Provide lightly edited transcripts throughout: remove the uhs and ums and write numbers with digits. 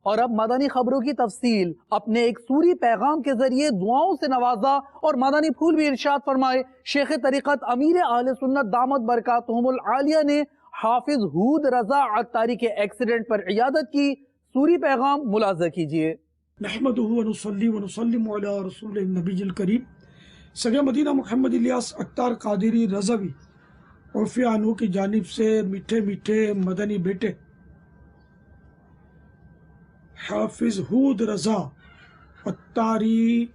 اور اب مدنی خبروں کی تفصیل۔ اپنے ایک سوری پیغام کے ذریعے دعاؤں سے نوازا اور مدنی پھول بھی ارشاد فرمائے۔ شیخ طریقت امیر اہل سنت دامت برکاتہم العالیہ نے حافظ ہود رضا عطاری کے ایکسیڈنٹ پر عیادت کی۔ سوری پیغام ملاحظہ کیجئے۔ نحمدہ ونصلی ونسلم علی رسول النبی الکریم۔ سگے مدینہ محمد الیاس عطار قادری رضوی عفو عنہ کی جانب سے میٹھے میٹھے مدنی بیٹے حافظ ہود رضا عطاری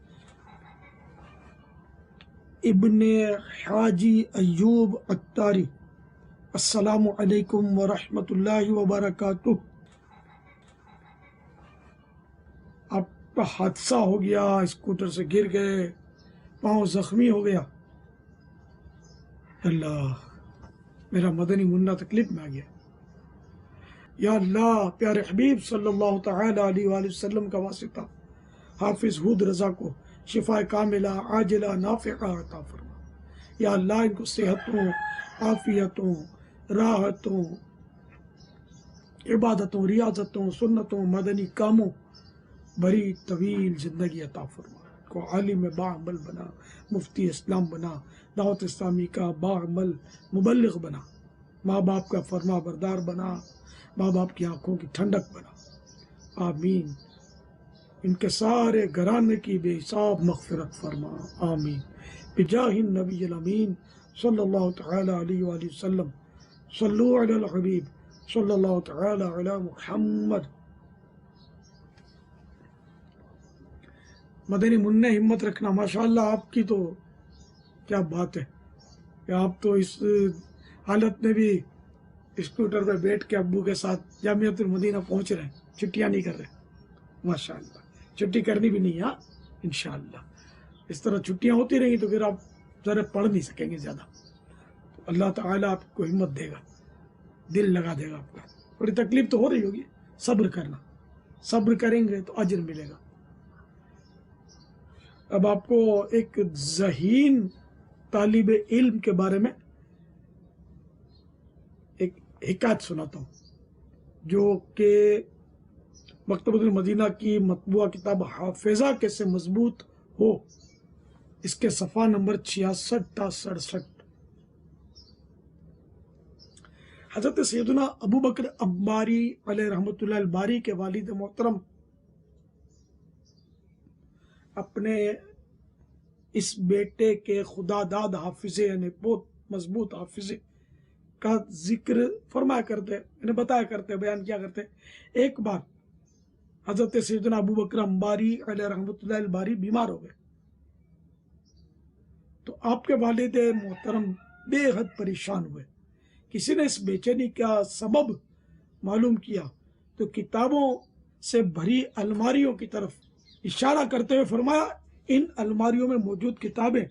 ابن حاجی ایوب عطاری، السلام علیکم ورحمۃ اللہ وبرکاتہ۔ آپ کا حادثہ ہو گیا، اسکوٹر سے گر گئے، پاؤں زخمی ہو گیا۔ اللہ، میرا مدنی منہ تکلیف میں آ گیا۔ یا اللہ، پیارے حبیب صلی اللہ تعالی علیہ وآلہ وسلم کا واسطہ حافظ ہود رضا کو شفا کاملہ عاجلہ نافعہ عطا فرما۔ یا اللہ، ان کو صحتوں، عافیتوں، راحتوں، عبادتوں، ریاضتوں، سنتوں، مدنی کاموں بڑی طویل زندگی عطا فرما۔ کو عالم باعمل بنا، مفتی اسلام بنا، دعوت اسلامی کا باعمل مبلغ بنا، ماں باپ کا فرما بردار بنا، ماں باپ کی آنکھوں کی ٹھنڈک بنا۔ آمین۔ ان کے سارے گھرانے کی بے حساب مغفرت فرما۔ آمین بجاہ النبی الامین صلی اللہ تعالی علیہ وآلہ وسلم۔ صلو علی الحبیب صلی اللہ تعالی علی محمد۔ مدنی منہ ہمت رکھنا، ماشاءاللہ آپ کی تو کیا بات ہے کہ آپ تو اس حالت میں بھی اسکوٹر پہ بیٹھ کے ابو کے ساتھ جامعۃ المدینہ پہنچ رہے ہیں، چھٹیاں نہیں کر رہے۔ ماشاءاللہ، چھٹی کرنی بھی نہیں، ہاں انشاءاللہ۔ اس طرح چھٹیاں ہوتی رہیں تو پھر آپ ذرا پڑھ نہیں سکیں گے زیادہ، تو اللہ تعالیٰ آپ کو ہمت دے گا، دل لگا دے گا آپ کا۔ تھوڑی تکلیف تو ہو رہی ہوگی، صبر کرنا، صبر کریں گے تو اجر ملے گا۔ اب آپ کو ایک ذہین طالب علم کے بارے میں ایک حکایت سناتا ہوں، جو کہ مکتبۃ المدینہ کی مطبوعہ کتاب حافظہ کیسے مضبوط ہو، اس کے صفحہ نمبر 66 تا 67۔ حضرت سیدنا ابو بکر انباری علیہ رحمۃ اللہ الباری کے والد محترم اپنے اس بیٹے کے خدا داد حافظے، یعنی بہت مضبوط حافظے کا ذکر فرمایا کرتے، انہیں بتایا کرتے، بیان کیا کرتے۔ ایک بار حضرت سیدنا ابو بکر انباری علیہ رحمۃ اللہ الباری بیمار ہو گئے، تو آپ کے والد محترم بے حد پریشان ہوئے۔ کسی نے اس بے چینی کا سبب معلوم کیا تو کتابوں سے بھری الماریوں کی طرف اشارہ کرتے ہوئے فرمایا، ان الماریوں میں موجود کتابیں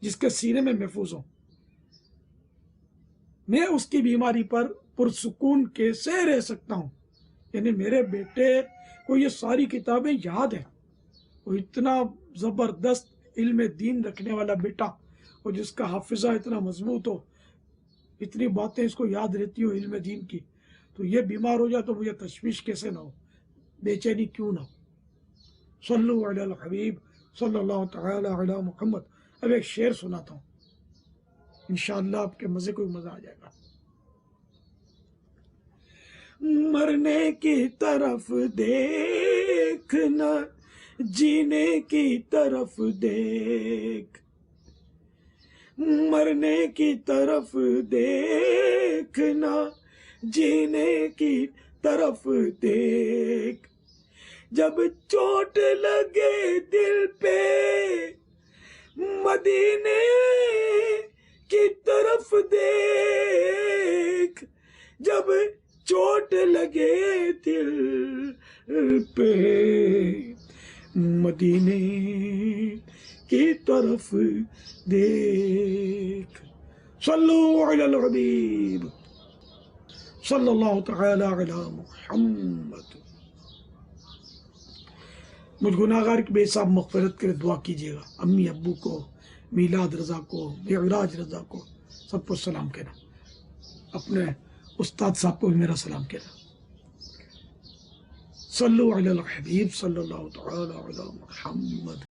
جس کے سینے میں محفوظ ہوں، میں اس کی بیماری پر پرسکون کیسے رہ سکتا ہوں؟ یعنی میرے بیٹے کو یہ ساری کتابیں یاد ہیں، وہ اتنا زبردست علم دین رکھنے والا بیٹا، اور جس کا حافظہ اتنا مضبوط ہو، اتنی باتیں اس کو یاد رہتی ہو علم دین کی، تو یہ بیمار ہو جائے تو مجھے تشویش کیسے نہ ہو، بے چینی کیوں نہ ہو۔ صلو علی الحبیب صلی اللہ تعالی علی محمد۔ اب ایک شعر سناتا ہوں، انشاءاللہ آپ کے مزے کو مزہ آ جائے گا۔ مرنے کی طرف دیکھنا، جینے کی طرف دیکھ، مرنے کی طرف دیکھنا، جینے کی طرف دیکھ، جب چوٹ لگے دل پہ مدینے کی طرف دیکھ، جب چوٹ لگے دل پہ مدینے کی طرف دیکھ۔ صلو علی الحبیب صلی اللہ تعالی علی محمد۔ مجھ گناہگار کی بے حساب مغفرت کرے دعا کیجیے گا۔ امی ابو کو، میلاد رضا کو، معراج رضا کو، سب کو سلام کہنا۔ اپنے استاد صاحب کو بھی میرا سلام کہنا۔ صلو علی الحبیب صلی اللہ تعالی علی محمد.